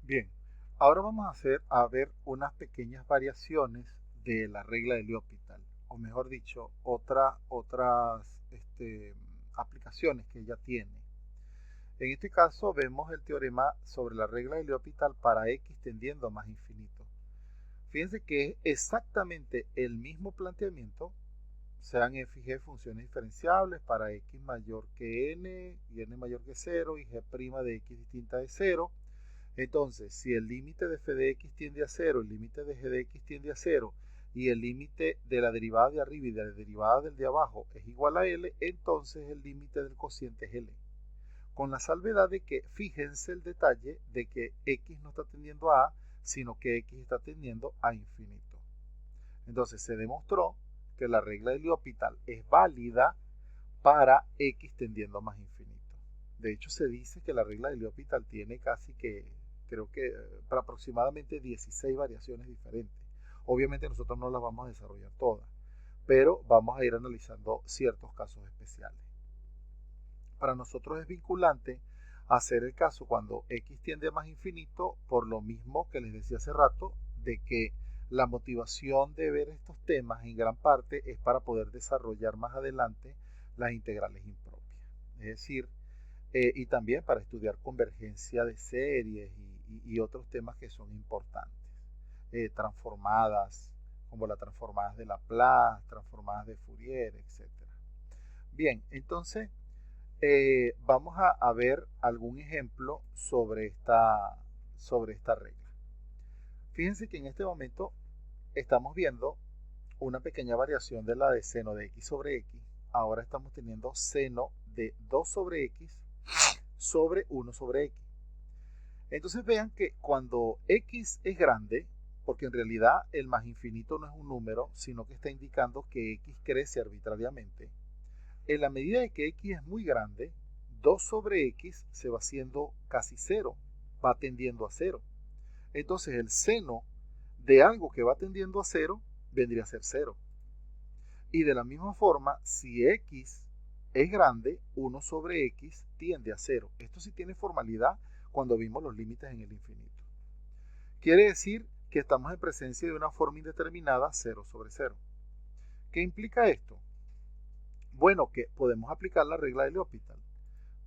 Bien, ahora vamos a ver unas pequeñas variaciones de la regla de L'Hopital, o mejor dicho, otras aplicaciones que ella tiene. En este caso vemos el teorema sobre la regla de L'Hopital para x tendiendo a más infinito. Fíjense que es exactamente el mismo planteamiento, sean f y g funciones diferenciables para x mayor que n y n mayor que 0 y g' de x distinta de 0. Entonces, si el límite de f de x tiende a 0, el límite de g de x tiende a 0 y el límite de la derivada de arriba y de la derivada del de abajo es igual a L, entonces el límite del cociente es L. Con la salvedad de que fíjense el detalle de que x no está tendiendo a sino que x está tendiendo a infinito. Entonces se demostró que la regla de L'Hopital es válida para x tendiendo a más infinito. De hecho, se dice que la regla de L'Hopital tiene casi que, creo que para aproximadamente 16 variaciones diferentes. Obviamente nosotros no las vamos a desarrollar todas, pero vamos a ir analizando ciertos casos especiales. Para nosotros es vinculante hacer el caso cuando x tiende a más infinito, por lo mismo que les decía hace rato, de que la motivación de ver estos temas en gran parte es para poder desarrollar más adelante las integrales impropias. Es decir, y también para estudiar convergencia de series y otros temas que son importantes. Transformadas, como las transformadas de Laplace, transformadas de Fourier, etc. Bien, entonces vamos a ver algún ejemplo sobre esta regla. Fíjense que en este momento estamos viendo una pequeña variación de la de seno de x sobre x. Ahora estamos teniendo seno de 2 sobre x sobre 1 sobre x. Entonces vean que cuando x es grande, porque en realidad el más infinito no es un número, sino que está indicando que x crece arbitrariamente. En la medida de que x es muy grande, 2 sobre x se va haciendo casi 0, va tendiendo a 0. Entonces el seno de algo que va tendiendo a 0 vendría a ser 0. Y de la misma forma, si x es grande, 1 sobre x tiende a 0. Esto sí tiene formalidad cuando vimos los límites en el infinito. Quiere decir que estamos en presencia de una forma indeterminada 0 sobre 0. ¿Qué implica esto? Bueno, que podemos aplicar la regla de L'Hopital.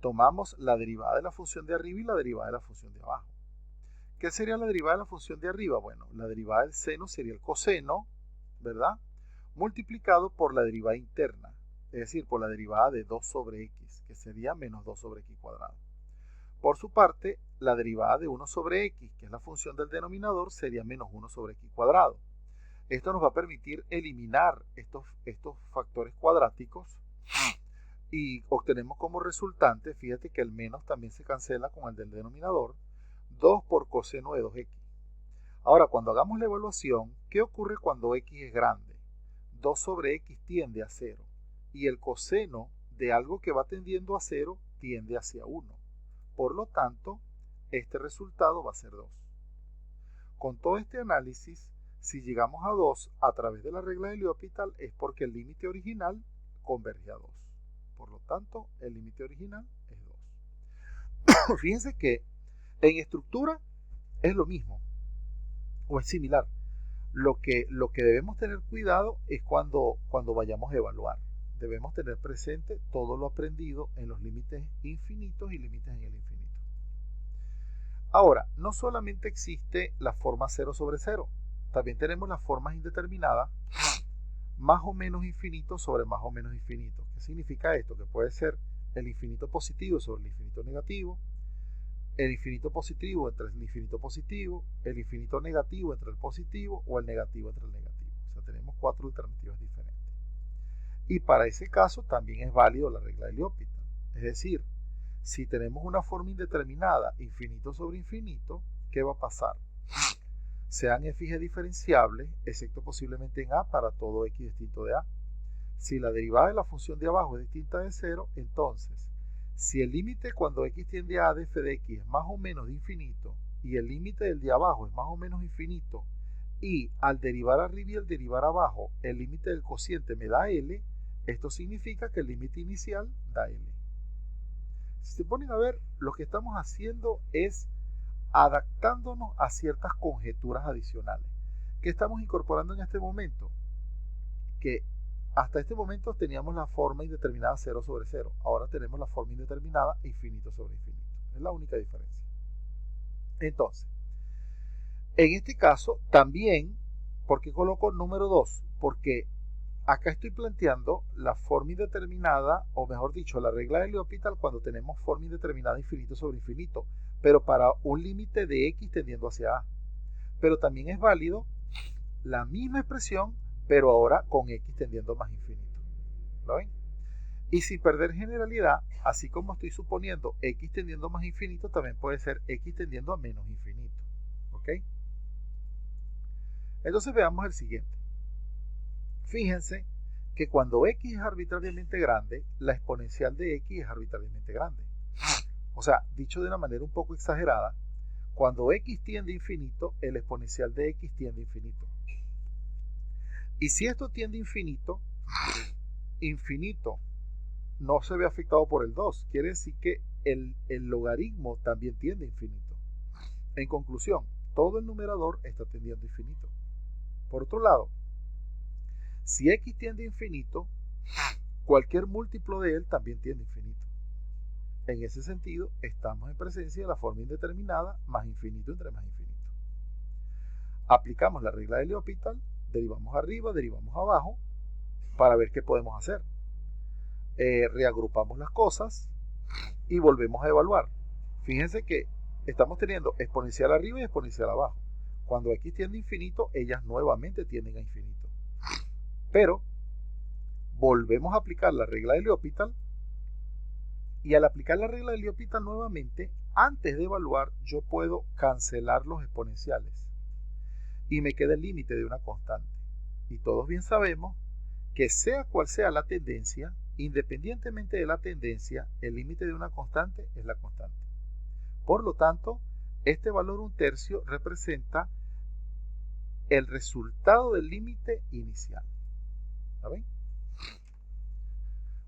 Tomamos la derivada de la función de arriba y la derivada de la función de abajo. ¿Qué sería la derivada de la función de arriba? Bueno, la derivada del seno sería el coseno, ¿verdad? Multiplicado por la derivada interna, es decir, por la derivada de 2 sobre x, que sería menos 2 sobre x cuadrado. Por su parte, la derivada de 1 sobre x, que es la función del denominador, sería menos 1 sobre x cuadrado. Esto nos va a permitir eliminar estos factores cuadráticos y obtenemos como resultante, fíjate que el menos también se cancela con el del denominador, 2 por coseno de 2x. Ahora, cuando hagamos la evaluación, ¿qué ocurre cuando x es grande? 2 sobre x tiende a 0 y el coseno de algo que va tendiendo a 0 tiende hacia 1. Por lo tanto, este resultado va a ser 2. Con todo este análisis, si llegamos a 2 a través de la regla de L'Hopital es porque el límite original converge a 2. Por lo tanto, el límite original es 2. Fíjense que en estructura es lo mismo o es similar. Lo que debemos tener cuidado es cuando vayamos a evaluar. Debemos tener presente todo lo aprendido en los límites infinitos y límites en el infinito. Ahora, no solamente existe la forma 0 sobre 0, también tenemos las formas indeterminadas más o menos infinito sobre más o menos infinito. ¿Qué significa esto? Que puede ser el infinito positivo sobre el infinito negativo, el infinito positivo entre el infinito positivo, el infinito negativo entre el positivo o el negativo entre el negativo. O sea, tenemos 4 alternativas diferentes. Y para ese caso también es válido la regla de L'Hopital. Es decir, si tenemos una forma indeterminada, infinito sobre infinito, ¿qué va a pasar? Sean f y g diferenciables, excepto posiblemente en a para todo x distinto de a. Si la derivada de la función de abajo es distinta de 0, entonces, si el límite cuando x tiende a de f de x es más o menos de infinito y el límite del de abajo es más o menos infinito y al derivar arriba y al derivar abajo el límite del cociente me da L, esto significa que el límite inicial da L. Si se ponen a ver, lo que estamos haciendo es adaptándonos a ciertas conjeturas adicionales. ¿Qué estamos incorporando en este momento? Que hasta este momento teníamos la forma indeterminada 0 sobre 0. Ahora tenemos la forma indeterminada infinito sobre infinito. Es la única diferencia. Entonces, en este caso también, ¿por qué coloco número 2? Porque acá estoy planteando la forma indeterminada, o mejor dicho, la regla de L'Hopital cuando tenemos forma indeterminada infinito sobre infinito, pero para un límite de x tendiendo hacia a. Pero también es válido la misma expresión, pero ahora con x tendiendo más infinito. ¿Lo ven? Y sin perder generalidad, así como estoy suponiendo x tendiendo más infinito, también puede ser x tendiendo a menos infinito. ¿Ok? Entonces veamos el siguiente. Fíjense que cuando x es arbitrariamente grande, la exponencial de x es arbitrariamente grande. O sea, dicho de una manera un poco exagerada, cuando x tiende a infinito, el exponencial de x tiende a infinito. Y si esto tiende a infinito, infinito no se ve afectado por el 2. Quiere decir que el logaritmo también tiende a infinito. En conclusión, todo el numerador está tendiendo a infinito. Por otro lado, si x tiende a infinito, cualquier múltiplo de él también tiende a infinito. En ese sentido, estamos en presencia de la forma indeterminada más infinito entre más infinito. Aplicamos la regla de L'Hopital, derivamos arriba, derivamos abajo, para ver qué podemos hacer. Reagrupamos las cosas y volvemos a evaluar. Fíjense que estamos teniendo exponencial arriba y exponencial abajo. Cuando x tiende a infinito, ellas nuevamente tienden a infinito. Pero volvemos a aplicar la regla de L'Hopital, y al aplicar la regla de L'Hopital nuevamente, antes de evaluar, yo puedo cancelar los exponenciales y me queda el límite de una constante. Y todos bien sabemos que sea cual sea la tendencia, independientemente de la tendencia, el límite de una constante es la constante. Por lo tanto, este valor 1/3 representa el resultado del límite inicial. ¿Saben?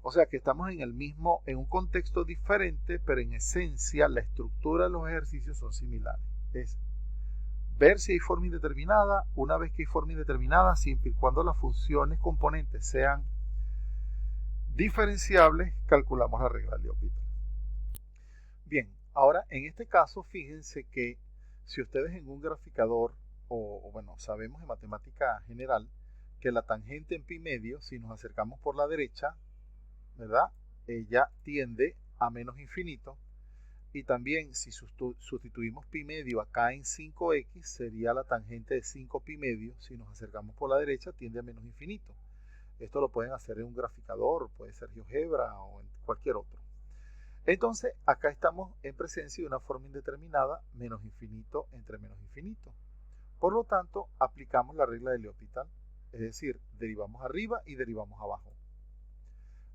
O sea que estamos en un contexto diferente, pero en esencia la estructura de los ejercicios son similares. Es ver si hay forma indeterminada. Una vez que hay forma indeterminada, siempre y cuando las funciones componentes sean diferenciables, calculamos la regla de L'Hopital. Bien, ahora en este caso, fíjense que si ustedes en un graficador, bueno, sabemos en matemática general que la tangente en pi medio, si nos acercamos por la derecha, ¿verdad? Ella tiende a menos infinito. Y también si sustituimos pi medio acá en 5x, sería la tangente de 5 pi medio, si nos acercamos por la derecha, tiende a menos infinito. Esto lo pueden hacer en un graficador, puede ser GeoGebra o en cualquier otro. Entonces, acá estamos en presencia de una forma indeterminada, menos infinito entre menos infinito. Por lo tanto, aplicamos la regla de L'Hopital, es decir, derivamos arriba y derivamos abajo.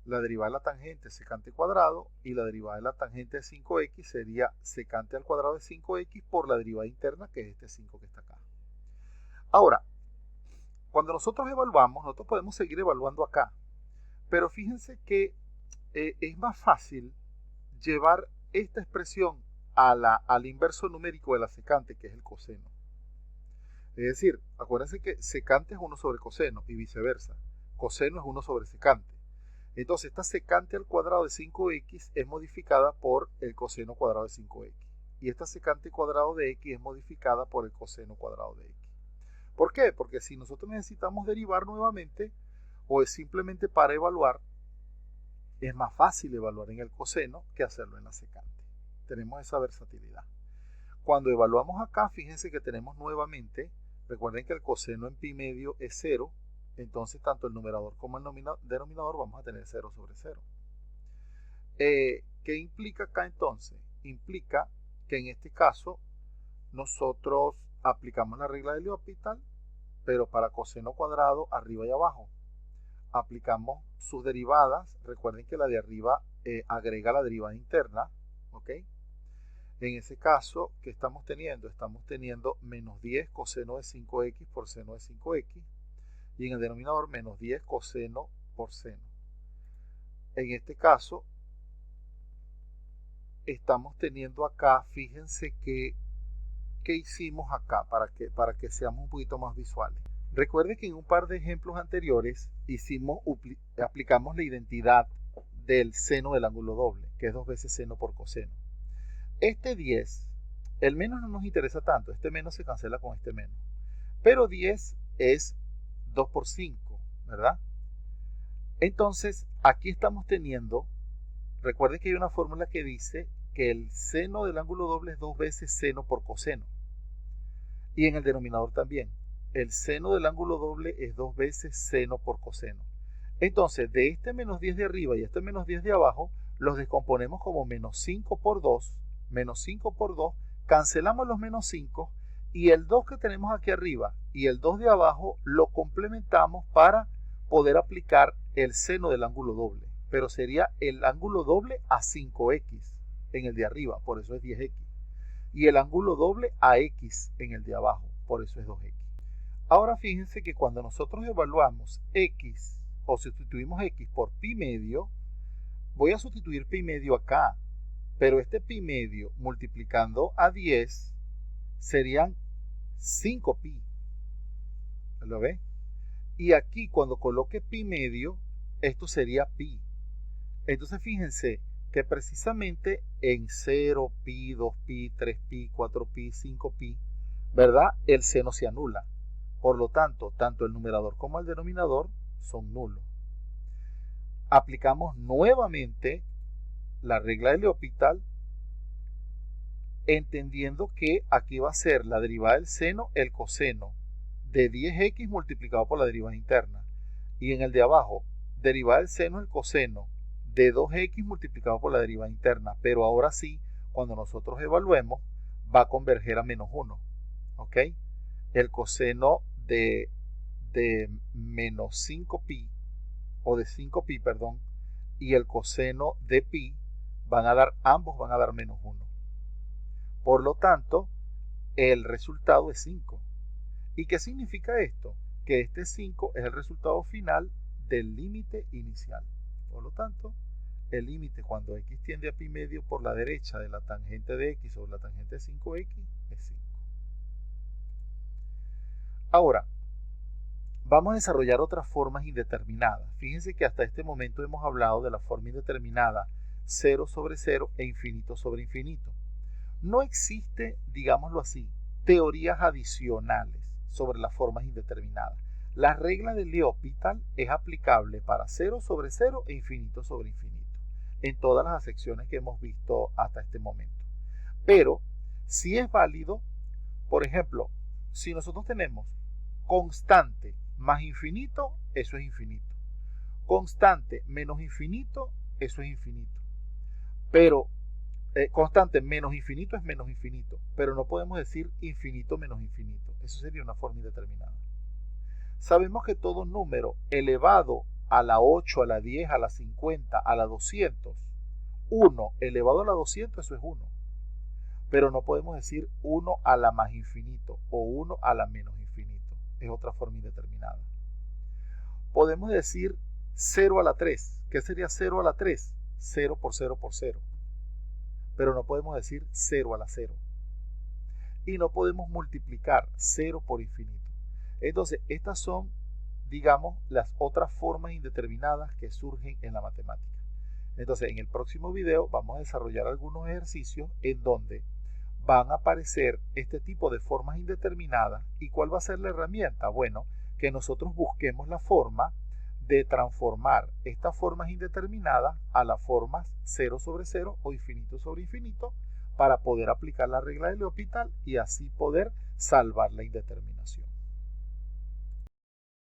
La derivada de la tangente secante cuadrado y la derivada de la tangente de 5x sería secante al cuadrado de 5x por la derivada interna, que es este 5 que está acá. Ahora, cuando nosotros evaluamos, nosotros podemos seguir evaluando acá, pero fíjense que es más fácil llevar esta expresión al inverso numérico de la secante, que es el coseno. Es decir, acuérdense que secante es 1 sobre coseno y viceversa. Coseno es 1 sobre secante. Entonces, esta secante al cuadrado de 5x es modificada por el coseno cuadrado de 5x. Y esta secante cuadrado de x es modificada por el coseno cuadrado de x. ¿Por qué? Porque si nosotros necesitamos derivar nuevamente, o es simplemente para evaluar, es más fácil evaluar en el coseno que hacerlo en la secante. Tenemos esa versatilidad. Cuando evaluamos acá, fíjense que tenemos nuevamente, recuerden que el coseno en pi medio es 0, entonces tanto el numerador como el denominador vamos a tener 0 sobre 0. ¿Qué implica acá entonces? Implica que en este caso nosotros aplicamos la regla de L'Hopital, pero para coseno cuadrado arriba y abajo. Aplicamos sus derivadas, recuerden que la de arriba agrega la derivada interna, ¿ok? En ese caso, ¿qué estamos teniendo? Estamos teniendo menos 10 coseno de 5x por seno de 5x, y en el denominador menos 10 coseno por seno. En este caso, estamos teniendo acá, fíjense que ¿qué hicimos acá para que seamos un poquito más visuales? Recuerde que en un par de ejemplos anteriores aplicamos la identidad del seno del ángulo doble, que es 2 veces seno por coseno. Este 10, el menos no nos interesa tanto, este menos se cancela con este menos. Pero 10 es 2 por 5, ¿verdad? Entonces, aquí estamos teniendo, recuerde que hay una fórmula que dice que el seno del ángulo doble es 2 veces seno por coseno. Y en el denominador también. El seno del ángulo doble es 2 veces seno por coseno. Entonces, de este menos 10 de arriba y este menos 10 de abajo, los descomponemos como menos 5 por 2, menos 5 por 2, cancelamos los menos 5, y el 2 que tenemos aquí arriba y el 2 de abajo lo complementamos para poder aplicar el seno del ángulo doble. Pero sería el ángulo doble a 5x en el de arriba, por eso es 10x. Y el ángulo doble a x en el de abajo, por eso es 2x. Ahora fíjense que cuando nosotros evaluamos x o sustituimos x por pi medio, voy a sustituir pi medio acá, pero este pi medio multiplicando a 10 serían 5pi. ¿Lo ve? Y aquí cuando coloque pi medio, esto sería pi. Entonces fíjense que precisamente en 0, pi, 2pi, 3pi, 4pi, 5pi, ¿verdad? El seno se anula. Por lo tanto, tanto el numerador como el denominador son nulos. Aplicamos nuevamente la regla de L'Hopital, entendiendo que aquí va a ser la derivada del seno, el coseno de 10x multiplicado por la derivada interna. Y en el de abajo, derivada del seno, el coseno de 2x multiplicado por la derivada interna. Pero ahora sí, cuando nosotros evaluemos, va a converger a menos 1. ¿Ok? El coseno de menos 5pi, o de 5pi, perdón, y el coseno de pi, ambos van a dar menos 1. Por lo tanto, el resultado es 5. ¿Y qué significa esto? Que este 5 es el resultado final del límite inicial. Por lo tanto, el límite cuando x tiende a pi medio por la derecha de la tangente de x sobre la tangente de 5x es 5. Ahora, vamos a desarrollar otras formas indeterminadas. Fíjense que hasta este momento hemos hablado de la forma indeterminada 0 sobre 0 e infinito sobre infinito. No existe, digámoslo así, teorías adicionales sobre las formas indeterminadas. La regla de L'Hopital es aplicable para 0 sobre 0 e infinito sobre infinito, en todas las acepciones que hemos visto hasta este momento. Pero, si es válido, por ejemplo, si nosotros tenemos constante más infinito, eso es infinito. Constante menos infinito, eso es infinito. Pero constante menos infinito es menos infinito, pero no podemos decir infinito menos infinito. Eso sería una forma indeterminada. Sabemos que todo número elevado a la 8, a la 10, a la 50, a la 200, 1 elevado a la 200, eso es 1. Pero no podemos decir 1 a la más infinito o 1 a la menos infinito. Es otra forma indeterminada. Podemos decir 0 a la 3. ¿Qué sería 0 a la 3? 0 por 0 por 0. Pero no podemos decir 0 a la 0. Y no podemos multiplicar 0 por infinito. Entonces, estas son, digamos, las otras formas indeterminadas que surgen en la matemática. Entonces, en el próximo video vamos a desarrollar algunos ejercicios en donde van a aparecer este tipo de formas indeterminadas. ¿Y cuál va a ser la herramienta? Bueno, que nosotros busquemos la forma de transformar estas formas indeterminadas a las formas 0 sobre 0 o infinito sobre infinito para poder aplicar la regla de L'Hopital y así poder salvar la indeterminación.